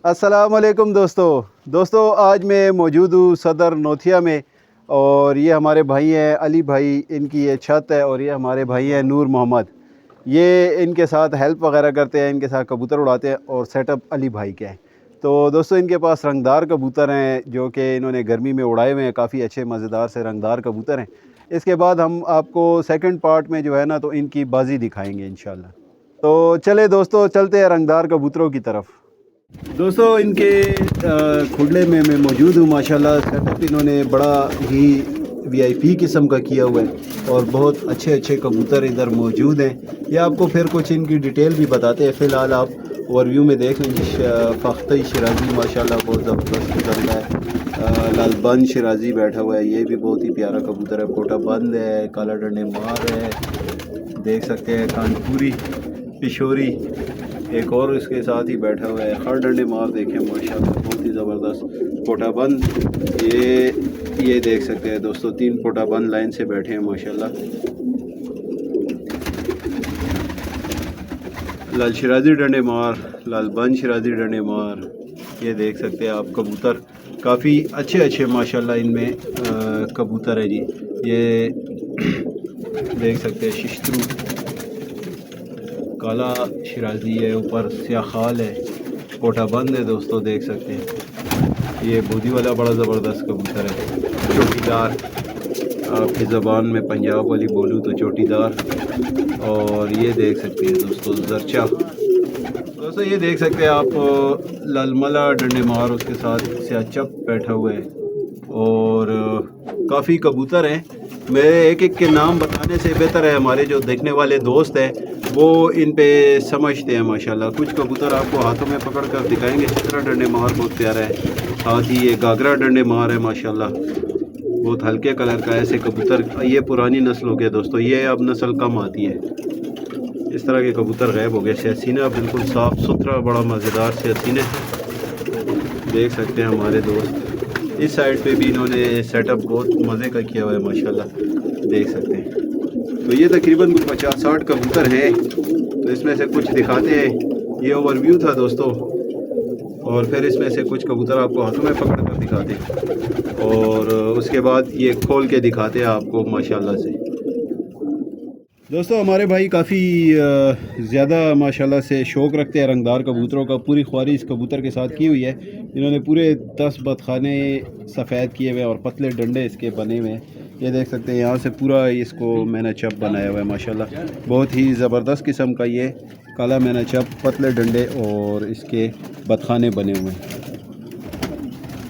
अस्सलाम वालेकुम दोस्तों आज मैं मौजूद हूँ सदर नोथिया में। और ये हमारे भाई हैं अली भाई, इनकी ये छत है। और ये हमारे भाई हैं नूर मोहम्मद, ये इनके साथ हेल्प वगैरह करते हैं, इनके साथ कबूतर उड़ाते हैं। और सेटअप अली भाई का है। तो दोस्तों इनके पास रंगदार कबूतर हैं जो कि इन्होंने गर्मी में उड़ाए हुए हैं, काफ़ी अच्छे मज़ेदार से रंगदार कबूतर हैं। इसके बाद हम आपको सेकंड पार्ट में जो है ना तो इनकी बाजी दिखाएंगे इंशाल्लाह। तो चले दोस्तों, चलते हैं रंगदार कबूतरों की तरफ। दोस्तों इनके खुडले में मैं मौजूद हूँ। माशाल्लाह सेटअप इन्होंने बड़ा ही वीआईपी किस्म का किया हुआ है और बहुत अच्छे अच्छे कबूतर इधर मौजूद हैं। ये आपको फिर कुछ इनकी डिटेल भी बताते हैं। फ़िलहाल आप ओवरव्यू में देख लीजिए। फ़ख्ती शिराजी माशाल्लाह बहुत ज़बरदस्त निकल रहा है। लालबंद शिराजी बैठा हुआ है, ये भी बहुत ही प्यारा कबूतर है। कोटा बंद है, काला डंडे मार है, देख सकते हैं। कानपुरी पिशोरी एक और इसके साथ ही बैठा हुआ है। हर डंडे मार देखें माशाल्लाह बहुत ही ज़बरदस्त। कोटा बंद ये देख सकते हैं दोस्तों, 3 कोटा बंद लाइन से बैठे हैं माशाल्लाह। लाल शिराजी डंडे मार, लाल बंद शिराजी डंडे मार, ये देख सकते हैं आप कबूतर। काफ़ी अच्छे अच्छे माशाल्लाह इनमें कबूतर है जी। ये देख सकते हैं शिश्तरू काला शिराजी है, ऊपर स्याह खाल है, कोटा बंद है दोस्तों, देख सकते हैं। ये बूदी वाला बड़ा ज़बरदस्त कबूतर है। चोटीदार, आपकी ज़बान में पंजाब वाली बोलूँ तो चोटीदार। और ये देख सकते हैं दोस्तों जरचा। दोस्तों ये देख सकते हैं आप लालमला डंडे मार, उसके साथ स्याचप बैठा हुआ है। और काफ़ी कबूतर हैं। मेरे एक एक के नाम बताने से बेहतर है हमारे जो देखने वाले दोस्त हैं वो इन पे समझते हैं माशाल्लाह। कुछ कबूतर आपको हाथों में पकड़ कर दिखाएंगे। चित्रा डंडे मार बहुत प्यारा है, साथ ही ये गागरा डंडे मार है माशाल्लाह, बहुत हल्के कलर का। ऐसे कबूतर ये पुरानी नस्ल हो गया दोस्तों, ये अब नस्ल कम आती है। इस तरह के कबूतर गायब हो गए। शहसीना बिल्कुल साफ़ सुथरा बड़ा मज़ेदार शहसीने देख सकते हैं हमारे दोस्त। इस साइड पे भी इन्होंने सेटअप बहुत मज़े का किया हुआ है माशाल्लाह, देख सकते हैं। तो ये तकरीबन 50-60 कबूतर हैं। तो इसमें से कुछ दिखाते हैं। ये ओवरव्यू था दोस्तों, और फिर इसमें से कुछ कबूतर आपको हाथों में पकड़ कर दिखाते हैं और उसके बाद ये खोल के दिखाते हैं आपको माशाल्लाह से। दोस्तों हमारे भाई काफ़ी ज़्यादा माशाल्लाह से शौक़ रखते हैं रंगदार कबूतरों का। पूरी ख्वारी इस कबूतर के साथ की हुई है। इन्होंने पूरे 10 बतखाने सफ़ेद किए हुए और पतले डंडे इसके बने हुए हैं। ये देख सकते हैं, यहाँ से पूरा इसको मैंने चप बनाया हुआ है माशाल्लाह। बहुत ही ज़बरदस्त किस्म का ये काला मैंने चप, पतले डंडे और इसके बतखाने बने हुए हैं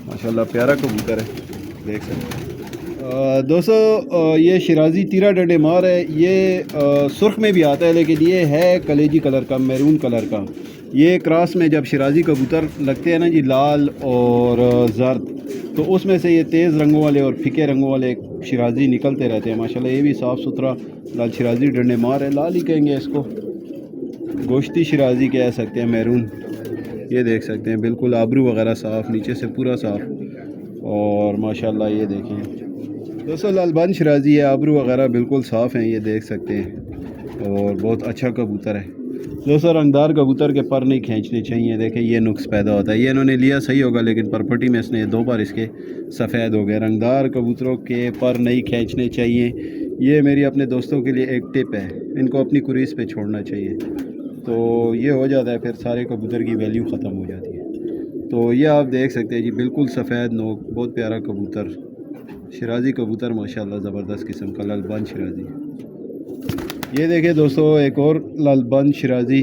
माशाल्लाह। प्यारा कबूतर है, देख सकते हैं। दोस्तों ये शिराजी तीरा डंडे मार है। ये सुर्ख में भी आता है, लेकिन ये है कलेजी कलर का, मैरून कलर का। ये क्रॉस में जब शिराजी कबूतर लगते हैं ना जी, लाल और जर्द, तो उसमें से ये तेज़ रंगों वाले और फीके रंगों वाले शिराजी निकलते रहते हैं माशाल्लाह। ये भी साफ़ सुथरा लाल शिराजी डंडे मार है, लाल ही कहेंगे इसको, गोश्ती शिराजी कह सकते हैं, मैरून। ये देख सकते हैं बिल्कुल आबरू वगैरह साफ़, नीचे से पूरा साफ़। और माशाल्लाह ये देखें दोस्तों लालबंद शिराजी है, आबरू वगैरह बिल्कुल साफ़ हैं, ये देख सकते हैं। और बहुत अच्छा कबूतर है दोस्तों। रंगदार कबूतर के पर नहीं खींचने चाहिए। देखें ये नुक्स पैदा होता है। ये इन्होंने लिया सही होगा, लेकिन परपटी में इसने 2 बार इसके सफ़ेद हो गए। रंगदार कबूतरों के पर नहीं खींचने चाहिए। ये मेरी अपने दोस्तों के लिए एक टिप है, इनको अपनी कुरीस पे छोड़ना चाहिए। तो ये हो जाता है, फिर सारे कबूतर की वैल्यू ख़त्म हो जाती है। तो ये आप देख सकते हैं जी, बिल्कुल सफ़ेद नोक, बहुत प्यारा कबूतर शिराजी कबूतर माशाल्लाह, ज़बरदस्त किस्म का लालबंद शिराजी। ये देखें दोस्तों एक और लालबंद शिराजी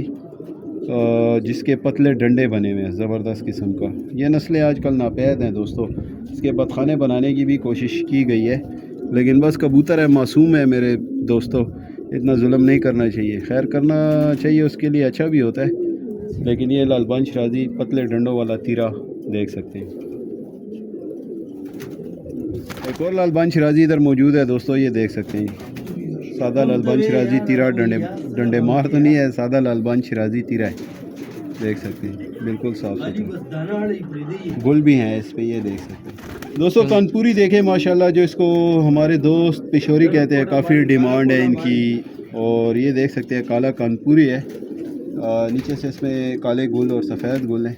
जिसके पतले डंडे बने हुए हैं, ज़बरदस्त किस्म का। ये नस्लें आजकल नापैद हैं दोस्तों। इसके बतखाने बनाने की भी कोशिश की गई है, लेकिन बस कबूतर है, मासूम है मेरे दोस्तों, इतना जुल्म नहीं करना चाहिए। खैर करना चाहिए, उसके लिए अच्छा भी होता है। लेकिन ये लालबंद शिराजी पतले डंडों वाला तीरा देख सकते हैं। एक और लालबंद शिराजी इधर मौजूद है दोस्तों, ये देख सकते हैं। सादा लालबंद शिराजी तीरा डंडे मार तो नहीं है, सादा लालबंद शिराजी तीरा है, देख सकते हैं। बिल्कुल साफ सुथरा, गुल भी हैं इस पे, ये देख सकते हैं दोस्तों। कानपुरी देखें माशाल्लाह, जो इसको हमारे दोस्त पिशोरी कहते हैं, काफ़ी डिमांड है इनकी। और ये देख सकते हैं काला कानपुरी है, नीचे से इसमें काले गुल और सफ़ेद गुल हैं।